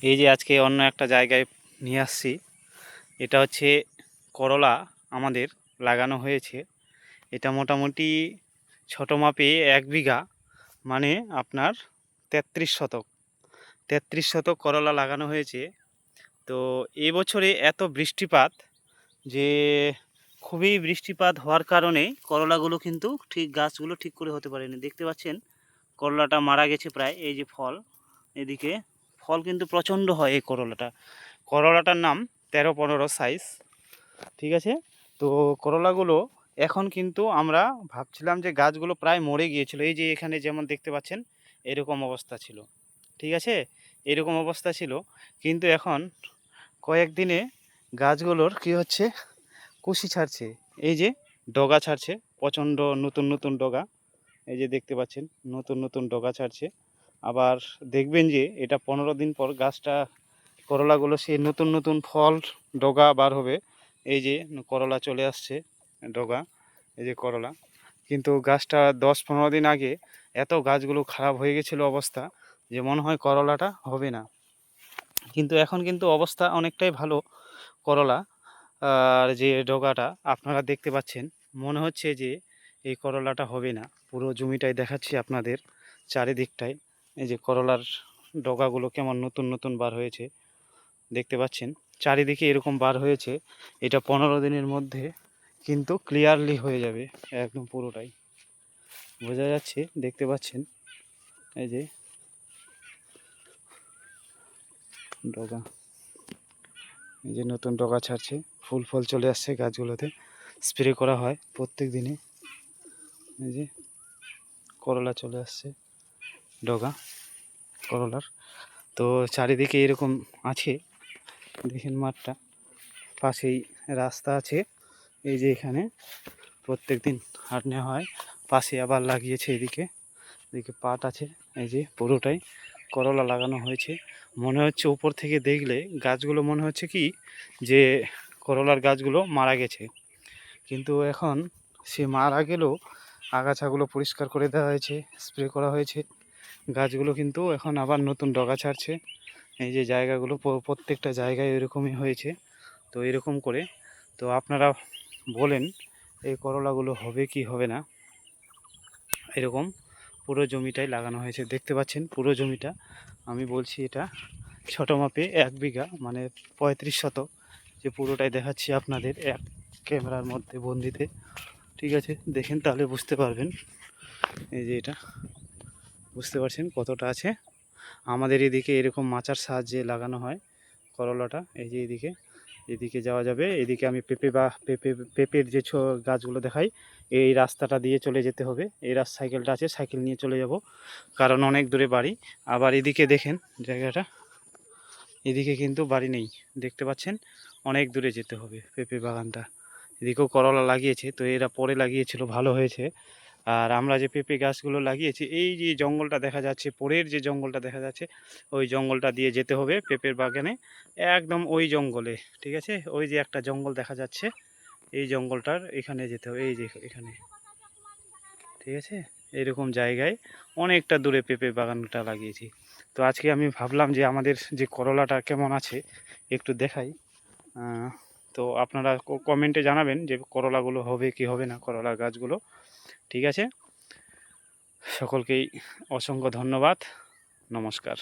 এই যে আজকে অন্য একটা জায়গায় নিয়ে আসছি, এটা হচ্ছে করলা আমাদের লাগানো হয়েছে। এটা মোটামুটি ছোট মাপে 1 বিঘা, মানে আপনার 33 শতক করলা লাগানো হয়েছে। তো এবছরে এত বৃষ্টিপাত, যে খুবই বৃষ্টিপাত হওয়ার কারণে করলাগুলো কিন্তু গাছগুলো ঠিক করে হতে পারেনি। দেখতে পাচ্ছেন করলাটা মারা গেছে প্রায়। এই যে ফল, এদিকে ফল কিন্তু প্রচণ্ড হয় এই করলাটার নাম 13-15 সাইজ, ঠিক আছে। তো করলাগুলো এখন কিন্তু আমরা ভাবছিলাম যে গাছগুলো প্রায় মরে গিয়েছিল। এই যে এখানে যেমন দেখতে পাচ্ছেন এরকম অবস্থা ছিল, ঠিক আছে, এরকম অবস্থা ছিল। কিন্তু এখন কয়েকদিনে গাছগুলোর কি হচ্ছে, কুশি ছাড়ছে, এই যে ডগা ছাড়ছে, প্রচণ্ড নতুন নতুন ডগা, এই যে দেখতে পাচ্ছেন নতুন নতুন ডগা ছাড়ছে। আবার দেখবেন যে এটা 15 দিন পর গাছটা, করলাগুলো সেই নতুন নতুন ফল ডগা বার হবে। এই যে করলা চলে আসছে ডগা, এই যে করলা। কিন্তু গাছটা 10-15 দিন আগে এত গাছগুলো খারাপ হয়ে গেছিলো অবস্থা, যে মনে হয় করলাটা হবে না। কিন্তু এখন কিন্তু অবস্থা অনেকটাই ভালো করলা। আর যে ডগাটা আপনারা দেখতে পাচ্ছেন, মনে হচ্ছে যে এই করলাটা হবে না। পুরো জমিটাই দেখাচ্ছি আপনাদের, চারিদিকটাই এই যে করলার ডগাগুলো কেমন নতুন নতুন বার হয়েছে, দেখতে পাচ্ছেন চারিদিকে এরকম বার হয়েছে। এটা 15 দিনের মধ্যে কিন্তু ক্লিয়ারলি হয়ে যাবে, একদম পুরোটাই বোঝা যাচ্ছে, দেখতে পাচ্ছেন এই যে ডগা, এই যে নতুন ডগা ছাড়ছে, ফুল ফল চলে আসছে গাছগুলোতে, স্প্রে করা হয় প্রত্যেক দিনে। এই যে করলা চলে আসছে ডগা করলার। তো চারিদিকে এরকম আছে, দেখেন মাঠটা, পাশেই রাস্তা আছে। এই যে এখানে প্রত্যেক দিন হাট নেওয়া হয়, পাশে আবার লাগিয়েছে এদিকে, এদিকে পাট আছে। এই যে পুরোটাই করলা লাগানো হয়েছে। মনে হচ্ছে উপর থেকে দেখলে গাছগুলো মনে হচ্ছে কি যে করলার গাছগুলো মারা গেছে, কিন্তু এখন সে মারা গেলেও আগাছাগুলো পরিষ্কার করে দেওয়া হয়েছে, স্প্রে করা হয়েছে, গাছগুলো কিন্তু এখন আবার নতুন ডগা ছাড়ছে। এই যে জায়গাগুলো প্রত্যেকটা জায়গায় এরকমই হয়েছে। তো এরকম করে, তো আপনারা বলেন এই করলাগুলো হবে কি হবে না। এরকম পুরো জমিটাই লাগানো হয়েছে, দেখতে পাচ্ছেন পুরো জমিটা। আমি বলছি এটা ছোটো মাপে 1 বিঘা, মানে 35 শতক, যে পুরোটাই দেখাচ্ছি আপনাদের এক ক্যামেরার মধ্যে বন্দিতে, ঠিক আছে। দেখেন তাহলে বুঝতে পারবেন। এই যে এটা বুঝতে পারছেন কতটা আছে। আমাদের এদিকে এরকম মাচার সাহায্যে লাগানো হয় করলাটা। এই যে এদিকে যাওয়া যাবে, এদিকে আমি পেঁপের যে গাছগুলো দেখাই, এই রাস্তাটা দিয়ে চলে যেতে হবে। এই সাইকেলটা আছে, সাইকেল নিয়ে চলে যাব, কারণ অনেক দূরে বাড়ি। আবার এদিকে দেখেন জায়গাটা, এদিকে কিন্তু বাড়ি নেই, দেখতে পাচ্ছেন অনেক দূরে যেতে হবে পেঁপে বাগানটা। এদিকেও করলা লাগিয়েছে, তো এরা পরে লাগিয়েছিল, ভালো হয়েছে। আর আমরা যে পেঁপে গাছগুলো লাগিয়েছি, এই যে জঙ্গলটা দেখা যাচ্ছে, পরের যে জঙ্গলটা দেখা যাচ্ছে, ওই জঙ্গলটা দিয়ে যেতে হবে পেঁপের বাগানে, একদম ওই জঙ্গলে, ঠিক আছে। ওই যে একটা জঙ্গল দেখা যাচ্ছে, এই জঙ্গলটার এখানে যেতে হবে, এই যে এখানে, ঠিক আছে। এরকম জায়গায় অনেকটা দূরে পেঁপে বাগানটা লাগিয়েছি। তো আজকে আমি ভাবলাম যে আমাদের যে করলাটা কেমন আছে একটু দেখাই। তো আপনারা কমেন্টে জানাবেন যে করলাগুলো হবে কি হবে না, করলা গাছগুলো, ঠিক আছে। সকলকেই অসংখ্য ধন্যবাদ, নমস্কার।